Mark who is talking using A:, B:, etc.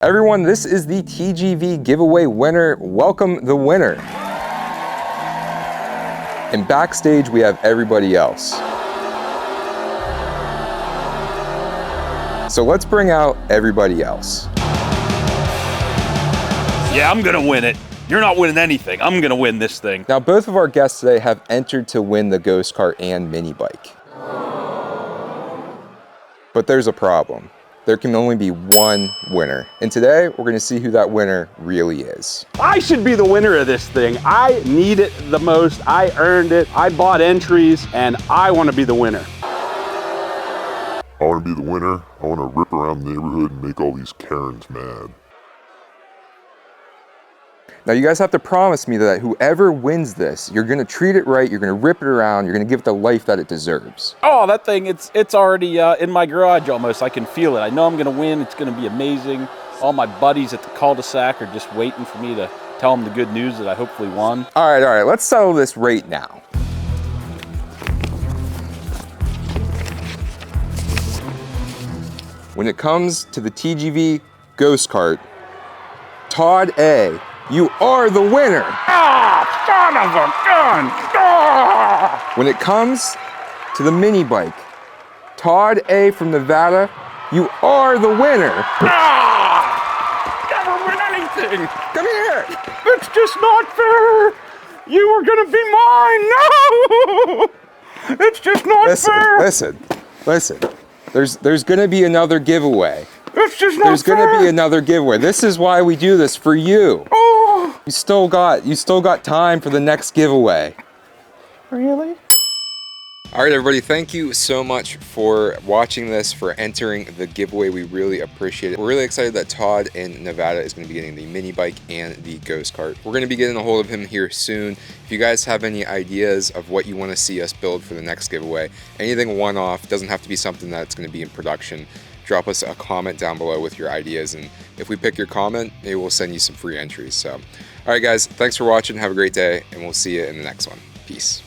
A: Everyone, this is the TGV giveaway winner. Welcome the winner. And backstage, we have everybody else. So let's bring out everybody else.
B: Yeah, I'm gonna win it. You're not winning anything. I'm gonna win this thing.
A: Now, both of our guests today have entered to win the ghost cart and mini bike. But there's a problem. There can only be one winner. And today, we're gonna see who that winner really is.
C: I should be the winner of this thing. I need it the most. I earned it. I bought entries, and I wanna be the winner.
D: I want to be the winner. I want to rip around the neighborhood and make all these Karens mad.
A: Now you guys have to promise me that whoever wins this, you're gonna treat it right, you're gonna rip it around, you're gonna give it the life that it deserves.
B: Oh, that thing, it's already in my garage almost. I can feel it. I know I'm gonna win. It's gonna be amazing. All my buddies at the cul-de-sac are just waiting for me to tell them the good news that I hopefully won.
A: All right, let's settle this right now. When it comes to the TGV Ghost Cart, Todd A., you are the winner.
C: Ah, son of a gun! Ah!
A: When it comes to the mini bike, Todd A. from Nevada, you are the winner.
C: Ah! Never win anything!
A: Come here.
C: It's just not fair! You were gonna be mine! No! It's just not fair!
A: Listen. There's gonna be another giveaway.
C: It's just not
A: There's
C: fair!
A: gonna be another giveaway. This is why we do this, for you.
C: Oh!
A: You still got time for the next giveaway.
C: Really?
A: All right, everybody, thank you so much for watching this, for entering the giveaway. We really appreciate it. We're really excited that Todd in Nevada is going to be getting the mini bike and the ghost cart. We're going to be getting a hold of him here soon. If you guys have any ideas of what you want to see us build for the next giveaway, anything one-off, doesn't have to be something that's going to be in production, drop us a comment down below with your ideas, and if we pick your comment, maybe we'll send you some free entries. So, all right, guys, thanks for watching. Have a great day, and we'll see you in the next one. Peace.